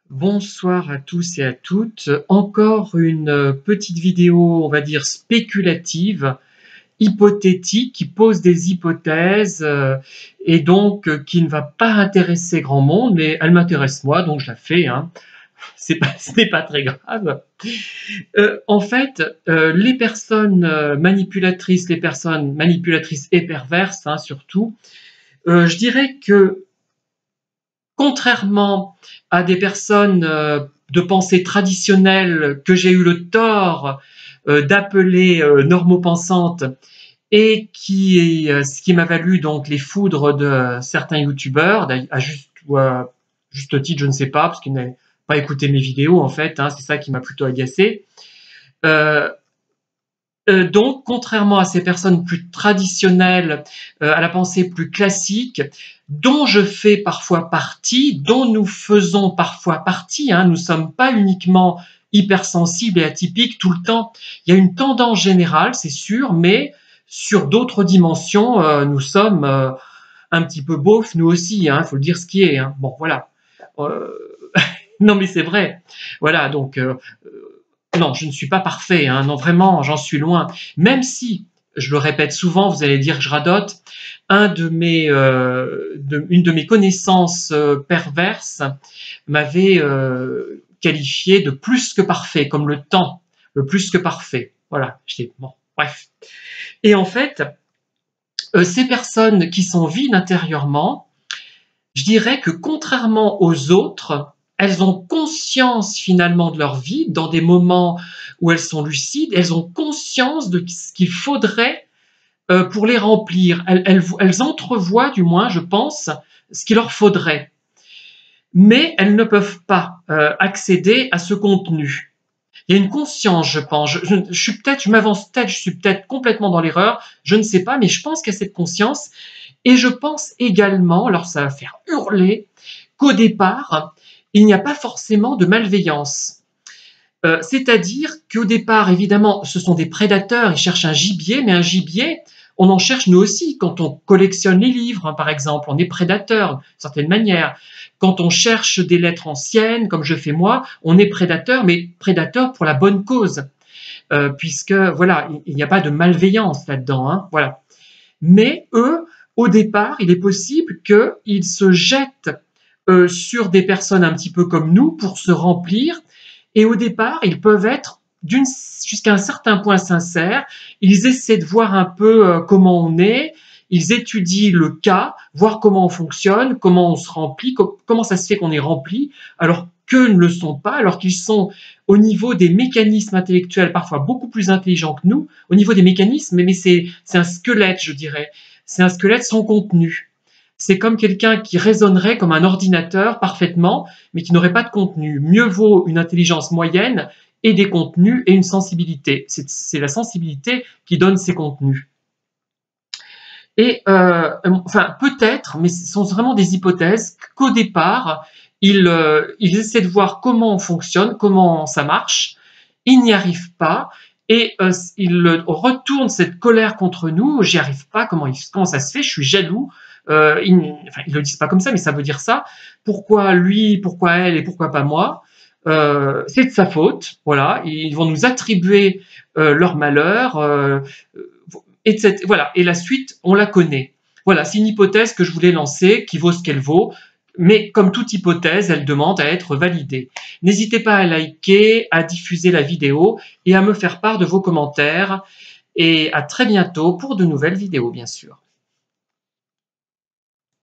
Bonsoir à tous et à toutes. Encore une petite vidéo, on va dire spéculative, hypothétique, qui pose des hypothèses et donc qui ne va pas intéresser grand monde, mais elle m'intéresse moi, donc je la fais. Hein. Ce n'est pas très grave. En fait, les personnes manipulatrices et perverses, hein, surtout, je dirais que contrairement à des personnes de pensée traditionnelle que j'ai eu le tort d'appeler normopensantes et ce qui m'a valu donc les foudres de certains youtubeurs, à juste ou à juste titre, je ne sais pas, parce qu'ils n'avaient pas écouté mes vidéos en fait, hein, c'est ça qui m'a plutôt agacé. Euh, donc, contrairement à ces personnes plus traditionnelles, à la pensée plus classique, dont je fais parfois partie, dont nous faisons parfois partie, hein, nous ne sommes pas uniquement hypersensibles et atypiques tout le temps. Il y a une tendance générale, c'est sûr, mais sur d'autres dimensions, nous sommes un petit peu beaufs, nous aussi, il faut le dire ce qui est. Hein. Bon, voilà. Euh, non, mais c'est vrai. Voilà, donc non, je ne suis pas parfait, hein, non vraiment, j'en suis loin. Même si, je le répète souvent, vous allez dire que je radote, une de mes connaissances perverses m'avait qualifié de plus que parfait, comme le temps, le plus que parfait. Voilà, j'étais bon, bref. Et en fait, ces personnes qui sont vides intérieurement, je dirais que contrairement aux autres, elles ont conscience finalement de leur vie, dans des moments où elles sont lucides, elles ont conscience de ce qu'il faudrait pour les remplir. Elles entrevoient, du moins, je pense, ce qu'il leur faudrait. Mais elles ne peuvent pas accéder à ce contenu. Il y a une conscience, je pense. Je m'avance peut-être, je suis peut-être complètement dans l'erreur, je ne sais pas, mais je pense qu'il y a cette conscience. Et je pense également, alors ça va faire hurler, qu'au départ, il n'y a pas forcément de malveillance. C'est-à-dire qu'au départ, évidemment, ce sont des prédateurs, ils cherchent un gibier, mais un gibier, on en cherche nous aussi. Quand on collectionne les livres, hein, par exemple, on est prédateur d'une certaine manière. Quand on cherche des lettres anciennes, comme je fais moi, on est prédateur, mais prédateur pour la bonne cause. Puisque, voilà, il n'y a pas de malveillance là-dedans. Hein, voilà. Mais eux, au départ, il est possible qu'ils se jettent sur des personnes un petit peu comme nous pour se remplir. Et au départ, ils peuvent être jusqu'à un certain point sincères. Ils essaient de voir un peu comment on est. Ils étudient le cas, voir comment on fonctionne, comment on se remplit, comment ça se fait qu'on est rempli, alors qu'eux ne le sont pas, alors qu'ils sont au niveau des mécanismes intellectuels parfois beaucoup plus intelligents que nous, au niveau des mécanismes, mais c'est un squelette, je dirais. C'est un squelette sans contenu. C'est comme quelqu'un qui raisonnerait comme un ordinateur parfaitement, mais qui n'aurait pas de contenu. Mieux vaut une intelligence moyenne et des contenus et une sensibilité. C'est la sensibilité qui donne ces contenus. Et enfin, peut-être, mais ce sont vraiment des hypothèses, qu'au départ, ils essaient de voir comment on fonctionne, comment ça marche. Ils n'y arrivent pas et ils retournent cette colère contre nous. J'y arrive pas, comment ça se fait? Je suis jaloux. Enfin, ils le disent pas comme ça, mais ça veut dire ça. Pourquoi lui, pourquoi elle et pourquoi pas moi? C'est de sa faute. Voilà, ils vont nous attribuer leur malheur. Etc. Voilà, et la suite, on la connaît. Voilà, c'est une hypothèse que je voulais lancer, qui vaut ce qu'elle vaut, mais comme toute hypothèse, elle demande à être validée. N'hésitez pas à liker, à diffuser la vidéo et à me faire part de vos commentaires. Et à très bientôt pour de nouvelles vidéos, bien sûr.